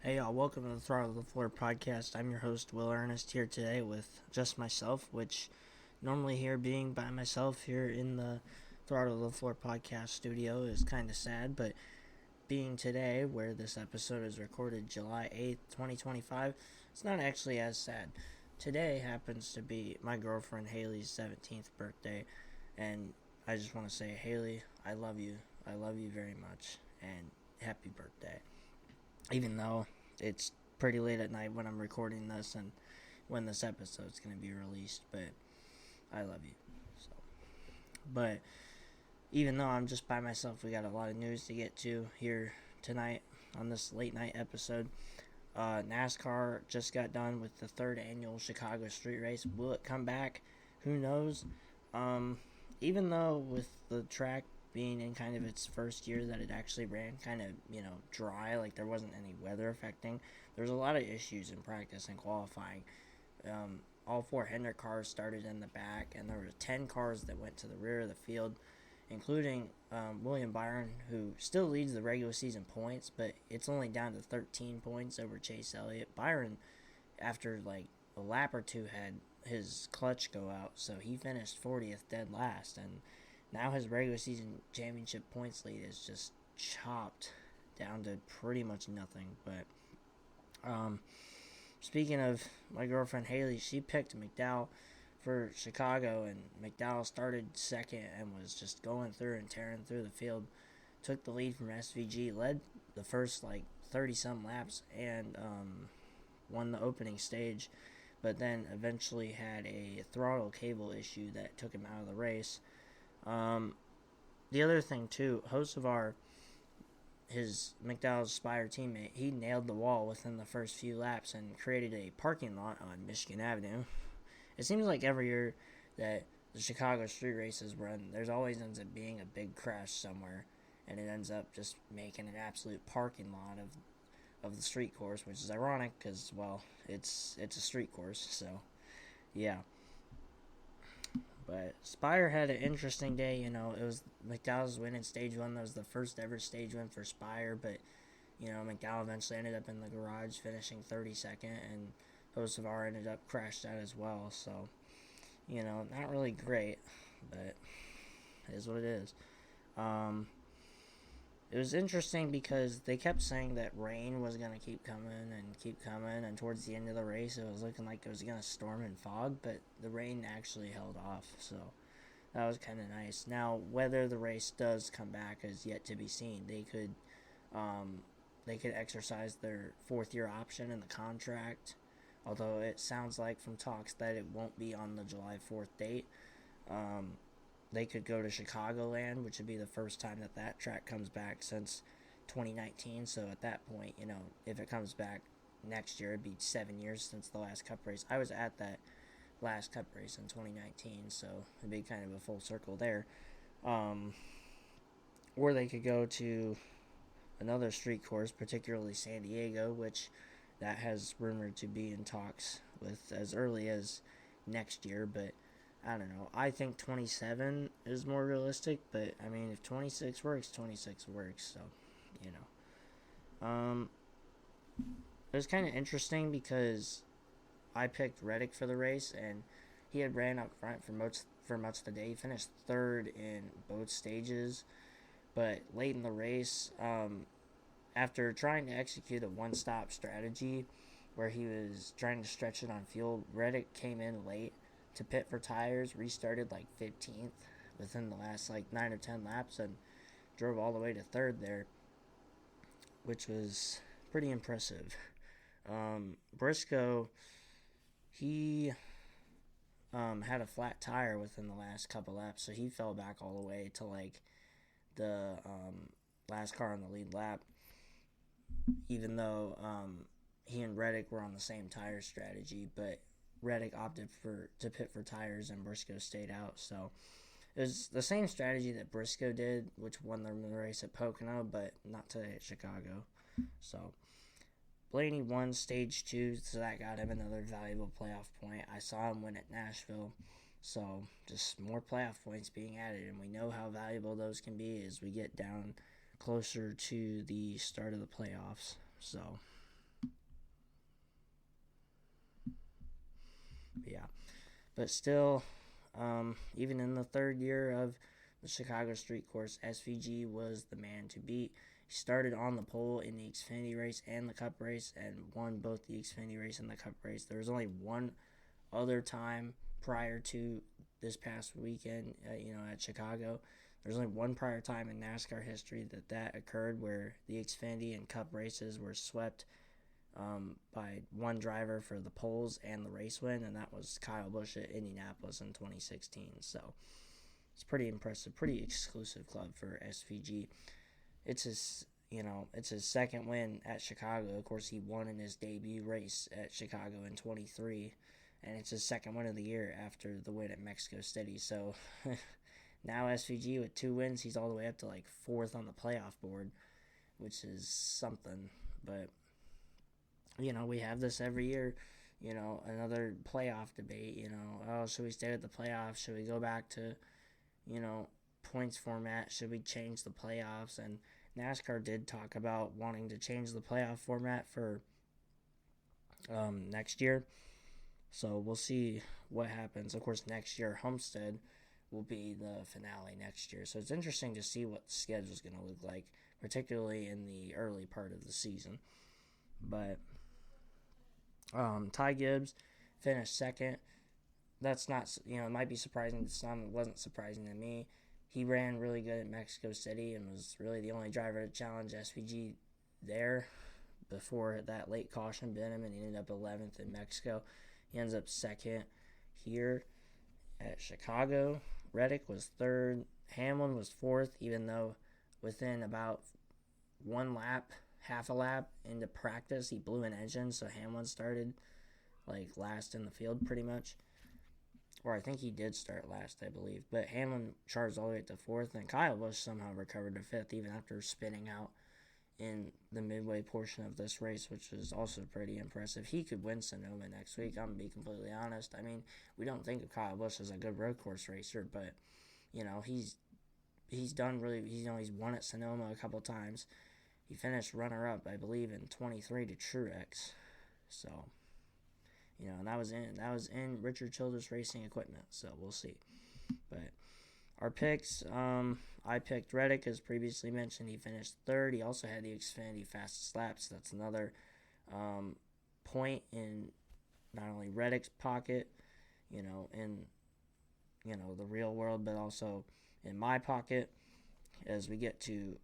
Hey y'all, welcome to the Throttle podcast. I'm your host, Will Earnest, here today with just myself, which normally here being by myself here in the Throttle podcast studio is kind of sad, but being today, where this episode is recorded July 8th, 2025, it's not actually as sad. Today happens to be my girlfriend Haley's 17th birthday, and I just want to say, Haley, I love you. I love you very much, and happy birthday. Even though it's pretty late at night when I'm recording this and when this episode's going to be released, but I love you. So, but even though I'm just by myself, we got a lot of news to get to here tonight on this late night episode. NASCAR just got done with the third annual Chicago street race. Will it come back? Who knows? Even though with the track being in kind of its first year that it actually ran kind of, dry, like there wasn't any weather affecting, there was a lot of issues in practice and qualifying. All four Hendrick cars started in the back, and there were 10 cars that went to the rear of the field, including William Byron, who still leads the regular season points, but it's only down to 13 points over Chase Elliott. Byron, after like a lap or two, had his clutch go out, so he finished 40th dead last, and now his regular season championship points lead is just chopped down to pretty much nothing. But speaking of my girlfriend Haley, she picked McDowell for Chicago, and McDowell started second and was just going through and tearing through the field. Took the lead from SVG, led the first 30-some laps, and won the opening stage, but then eventually had a throttle cable issue that took him out of the race. The other thing too, Hocevar, his McDowell's Spire teammate, he nailed the wall within the first few laps and created a parking lot on Michigan Avenue. It seems like every year that the Chicago street races run, there's always ends up being a big crash somewhere, and it ends up just making an absolute parking lot of the street course, which is ironic because, well, it's a street course, so yeah. But Spire had an interesting day. It was McDowell's win in stage one. That was the first ever stage win for Spire, but McDowell eventually ended up in the garage, finishing 32nd, and Hocevar ended up crashed out as well. So, not really great, but it is what it is. It was interesting because they kept saying that rain was going to keep coming, and towards the end of the race, it was looking like it was going to storm and fog, but the rain actually held off, so that was kind of nice. Now, whether the race does come back is yet to be seen. They could exercise their fourth-year option in the contract, although it sounds like from talks that it won't be on the July 4th date. They could go to Chicagoland, which would be the first time that track comes back since 2019. So at that point, if it comes back next year, it'd be 7 years since the last Cup race. I was at that last Cup race in 2019, so it'd be kind of a full circle there. Or they could go to another street course, particularly San Diego, which that has rumored to be in talks with as early as next year, but I don't know. I think 27 is more realistic, but I mean, if 26 works, 26 works. So, it was kind of interesting because I picked Reddick for the race, and he had ran up front for much of the day. He finished third in both stages, but late in the race, after trying to execute a one-stop strategy where he was trying to stretch it on fuel, Reddick came in late to pit for tires, restarted 15th within the last 9 or 10 laps, and drove all the way to third there, which was pretty impressive. Briscoe, he had a flat tire within the last couple laps, so he fell back all the way to the last car on the lead lap, even though he and Reddick were on the same tire strategy, but Reddick opted to pit for tires, and Briscoe stayed out. So it was the same strategy that Briscoe did, which won the race at Pocono, but not today at Chicago. So Blaney won stage 2, so that got him another valuable playoff point. I saw him win at Nashville, so just more playoff points being added, and we know how valuable those can be as we get down closer to the start of the playoffs. So Yeah, but still, even in the third year of the Chicago Street Course, SVG was the man to beat. He started on the pole in the Xfinity race and the Cup race and won both the Xfinity race and the Cup race. There was only one other time prior to this past weekend, at Chicago. There's only one prior time in NASCAR history that occurred where the Xfinity and Cup races were swept by one driver for the poles and the race win, and that was Kyle Busch at Indianapolis in 2016. So it's pretty impressive, pretty exclusive club for SVG. It's his second win at Chicago. Of course, he won in his debut race at Chicago in 23, and it's his second win of the year after the win at Mexico City. So now SVG with 2 wins, he's all the way up to like 4th on the playoff board, which is something. But we have this every year. Another playoff debate. Should we stay at the playoffs? Should we go back to points format? Should we change the playoffs? And NASCAR did talk about wanting to change the playoff format for next year. So we'll see what happens. Of course, next year, Homestead will be the finale next year. So it's interesting to see what the schedule is going to look like, particularly in the early part of the season. But Ty Gibbs finished second. That's not, it might be surprising to some. It wasn't surprising to me. He ran really good at Mexico City and was really the only driver to challenge SVG there before that late caution bit him, and he ended up 11th in Mexico. He ends up second here at Chicago. Reddick was third. Hamlin was fourth, even though within about one lap, half a lap into practice, he blew an engine, so Hamlin started last in the field pretty much. Or I think he did start last, I believe. But Hamlin charged all the way to fourth, and Kyle Busch somehow recovered to fifth, even after spinning out in the midway portion of this race, which was also pretty impressive. He could win Sonoma next week, I'm going to be completely honest. I mean, we don't think of Kyle Busch as a good road course racer, but, he's done really, he's won at Sonoma a couple times. He finished runner-up, I believe, in 23 to Truex. So, and that was in Richard Childress Racing Equipment, so we'll see. But our picks, I picked Reddick, as previously mentioned. He finished third. He also had the Xfinity fastest laps. That's another point in not only Reddick's pocket, in the real world, but also in my pocket as we get to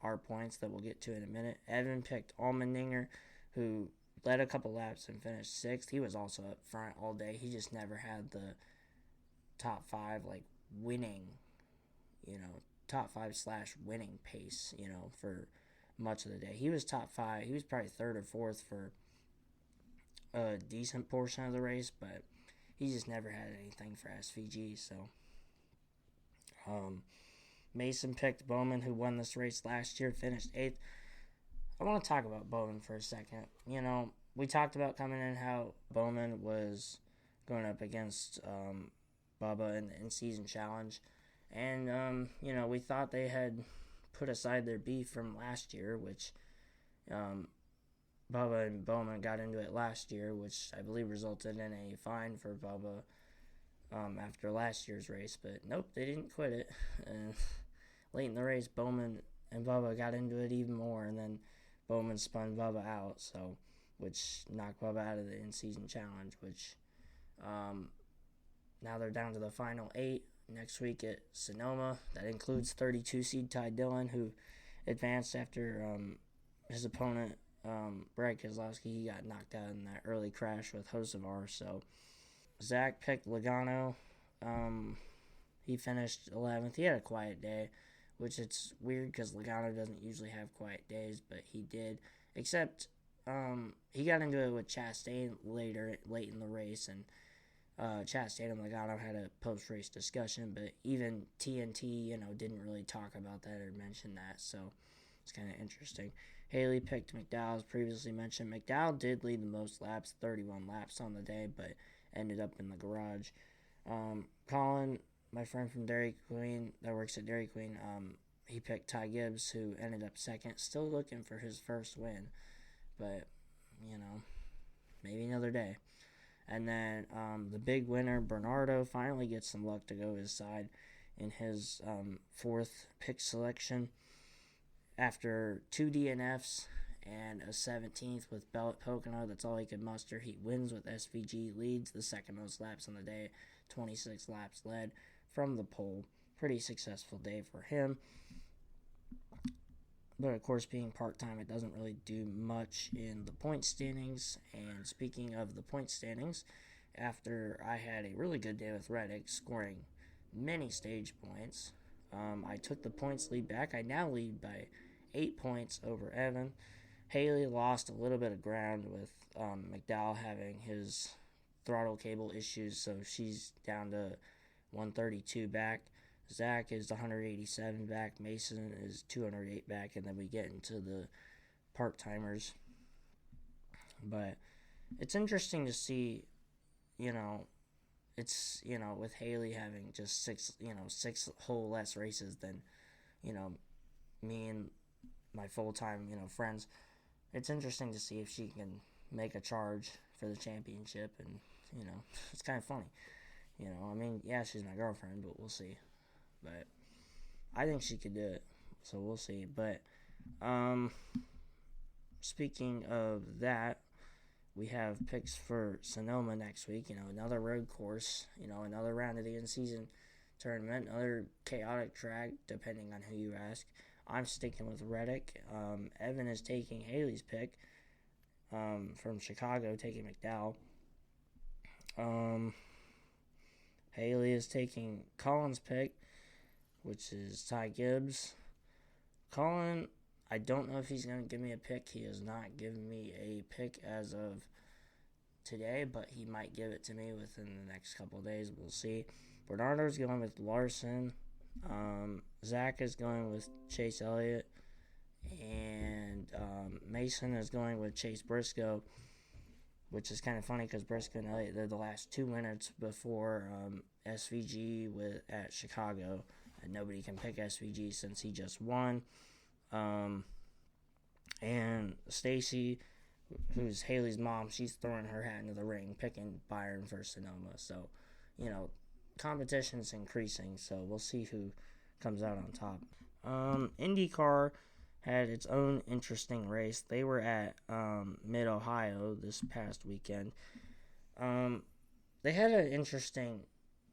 our points that we'll get to in a minute. Evan picked Allmendinger, who led a couple laps and finished sixth. He was also up front all day. He just never had the top 5 winning, top 5 / winning pace, for much of the day. He was top 5. He was probably third or fourth for a decent portion of the race, but he just never had anything for SVG. So Mason picked Bowman, who won this race last year, finished 8th. I want to talk about Bowman for a second. We talked about coming in how Bowman was going up against Bubba in the in-season challenge. And, we thought they had put aside their beef from last year, which Bubba and Bowman got into it last year, which I believe resulted in a fine for Bubba after last year's race. But nope, they didn't quit it. And late in the race, Bowman and Bubba got into it even more, and then Bowman spun Bubba out, which knocked Bubba out of the in-season challenge, which now they're down to the final 8 next week at Sonoma. That includes 32 seed Ty Dillon, who advanced after his opponent, Brad Keselowski. He got knocked out in that early crash with Hocevar. So Zach picked Logano. He finished 11th. He had a quiet day, which it's weird because Logano doesn't usually have quiet days, but he did. Except he got into it with Chastain late in the race, and Chastain and Logano had a post-race discussion, but even TNT, didn't really talk about that or mention that, so it's kind of interesting. Haley picked McDowell, as previously mentioned. McDowell did lead the most laps, 31 laps on the day, but ended up in the garage. Colin, my friend from Dairy Queen, that works at Dairy Queen, he picked Ty Gibbs, who ended up second, still looking for his first win, but, maybe another day. And then the big winner, Bernardo, finally gets some luck to go his side in his fourth pick selection. After 2 DNFs and a 17th with Bellet Pocono, that's all he could muster. He wins with SVG, leads the second most laps on the day, 26 laps led from the pole. Pretty successful day for him. But of course, being part-time, it doesn't really do much in the point standings. And speaking of the point standings, after I had a really good day with Reddick, scoring many stage points, I took the points lead back. I now lead by 8 points over Evan. Haley lost a little bit of ground with McDowell having his throttle cable issues, so she's down to 132 back. Zach is 187 back. Mason is 208 back, and then we get into the part-timers. But it's interesting to see, it's, with Haley having just six whole less races than, me and my full-time, friends. It's interesting to see if she can make a charge for the championship, and, it's kind of funny. Yeah, she's my girlfriend, but we'll see. But I think she could do it, so we'll see. But speaking of that, we have picks for Sonoma next week. Another road course. Another round of the in-season tournament. Another chaotic track, depending on who you ask. I'm sticking with Reddick. Evan is taking Haley's pick from Chicago, taking McDowell. Haley is taking Colin's pick, which is Ty Gibbs. Colin, I don't know if he's going to give me a pick. He has not given me a pick as of today, but he might give it to me within the next couple of days. We'll see. Bernardo's going with Larson. Zach is going with Chase Elliott. And Mason is going with Chase Briscoe, which is kind of funny because Briscoe and Elliott, they're the last 2 minutes before SVG at Chicago. And nobody can pick SVG since he just won. And Stacy, who's Haley's mom, she's throwing her hat into the ring, picking Byron for Sonoma. So, competition's increasing, so we'll see who comes out on top. IndyCar had its own interesting race. They were at Mid-Ohio this past weekend. They had an interesting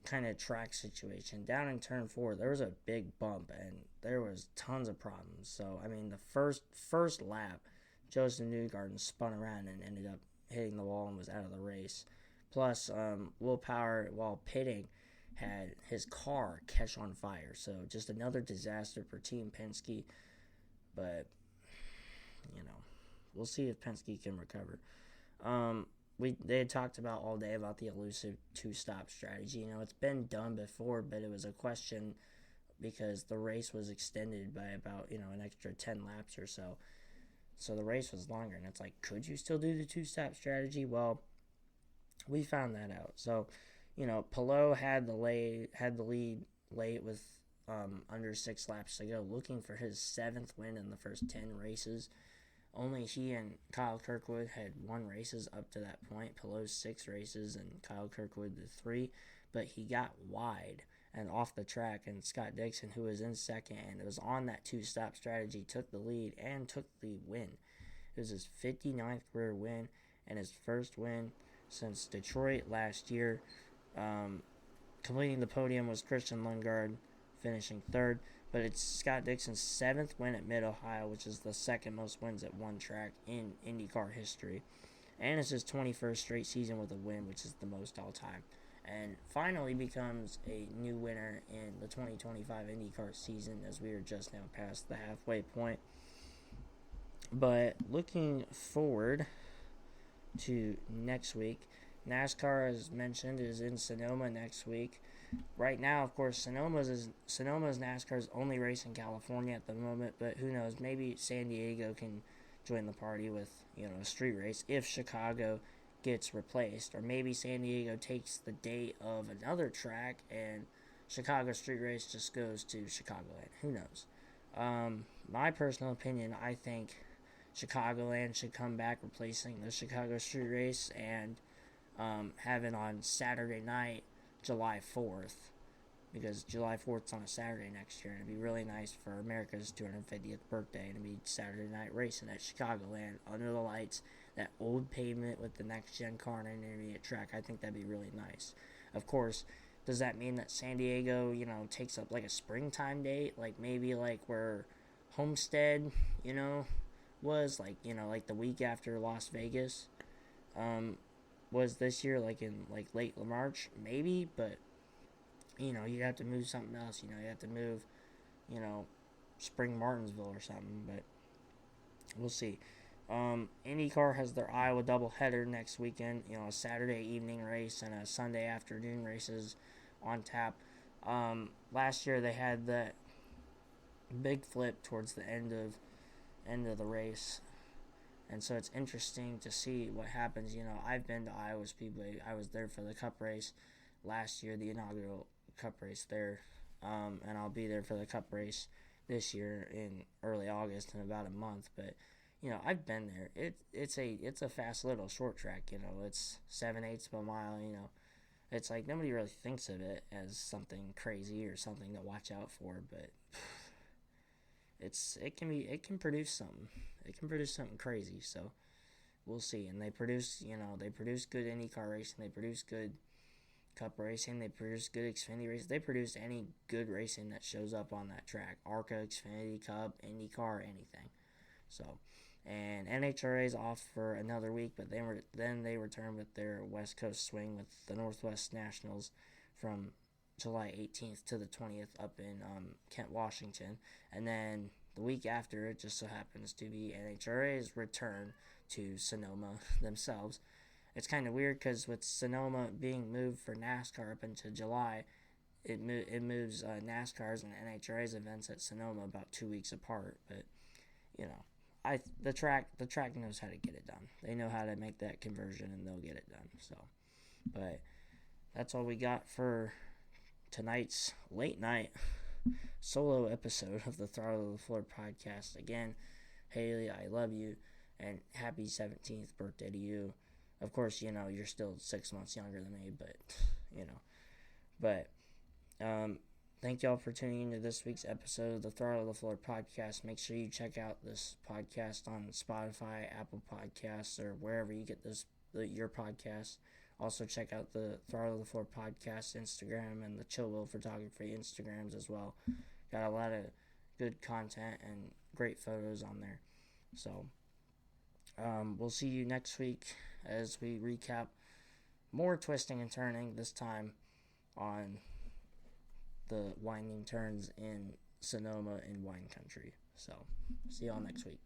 kind of track situation. Down in turn 4, there was a big bump, and there was tons of problems. So, the first lap, Joseph Newgarden spun around and ended up hitting the wall and was out of the race. Plus, Will Power, while pitting, had his car catch on fire. So, just another disaster for Team Penske. But, we'll see if Penske can recover. They had talked about all day about the elusive 2-stop strategy. It's been done before, but it was a question because the race was extended by about, an extra 10 laps or so. So the race was longer, and it's like, could you still do the 2-stop strategy? Well, we found that out. So, Palou had the lead late with under 6 laps to go, looking for his 7th win in the first 10 races. Only he and Kyle Kirkwood had won races up to that point. Palou's 6 races and Kyle Kirkwood the 3. But he got wide and off the track, and Scott Dixon, who was in second and it was on that 2-stop strategy, took the lead and took the win. It was his 59th career win and his first win since Detroit last year. Completing the podium was Christian Lundgaard, finishing 3rd. But it's Scott Dixon's 7th win at Mid-Ohio, which is the second most wins at one track in IndyCar history. And it's his 21st straight season with a win, which is the most all-time. And finally becomes a new winner in the 2025 IndyCar season, as we are just now past the halfway point. But looking forward to next week, NASCAR, as mentioned, is in Sonoma next week. Right now, of course, Sonoma is NASCAR's only race in California at the moment, but who knows, maybe San Diego can join the party with, a street race if Chicago gets replaced, or maybe San Diego takes the date of another track and Chicago street race just goes to Chicagoland. Who knows? My personal opinion, I think Chicagoland should come back replacing the Chicago street race, and have it on Saturday night, July 4th, because July 4th is on a Saturday next year, and it'd be really nice for America's 250th birthday to be Saturday night racing at Chicagoland under the lights, that old pavement with the next-gen car and intermediate track. I think that'd be really nice. Of course, does that mean that San Diego, takes up like a springtime date, like maybe like where Homestead, was like the week after Las Vegas, was this year, like in like late March, maybe, but you have to move something else. You have to move, Spring Martinsville or something, but we'll see. IndyCar has their Iowa doubleheader next weekend. A Saturday evening race and a Sunday afternoon races on tap. Last year they had that big flip towards the end of the race, and so it's interesting to see what happens. I've been to Iowa Speedway. I was there for the Cup race last year, the inaugural Cup race there, and I'll be there for the Cup race this year in early August in about a month. But I've been there. It's a fast little short track. It's 7/8 of a mile. It's like nobody really thinks of it as something crazy or something to watch out for, but it can produce something. It can produce something crazy. So we'll see. And they produce good IndyCar racing. They produce good Cup racing. They produce good Xfinity racing. They produce any good racing that shows up on that track. ARCA, Xfinity, Cup, IndyCar, anything. So, and NHRA is off for another week, but then they return with their West Coast swing with the Northwest Nationals from July 18th to the 20th up in Kent, Washington. And then the week after, it just so happens to be NHRA's return to Sonoma themselves. It's kind of weird because with Sonoma being moved for NASCAR up into July, it moves NASCAR's and NHRA's events at Sonoma about 2 weeks apart. But the track knows how to get it done. They know how to make that conversion, and they'll get it done. So, but that's all we got for tonight's late night solo episode of the Throttle to the Floor podcast. Again, Haley, I love you, and happy 17th birthday to you. Of course, you're still 6 months younger than me, but thank y'all for tuning into this week's episode of the Throttle to the Floor podcast. Make sure you check out this podcast on Spotify, Apple Podcasts, or wherever you get your podcasts. Also, check out the Throttle to the Floor podcast Instagram and the Chill Will Photography Instagrams as well. Got a lot of good content and great photos on there. So, we'll see you next week as we recap more twisting and turning, this time on the winding turns in Sonoma and wine country. So, see y'all next week.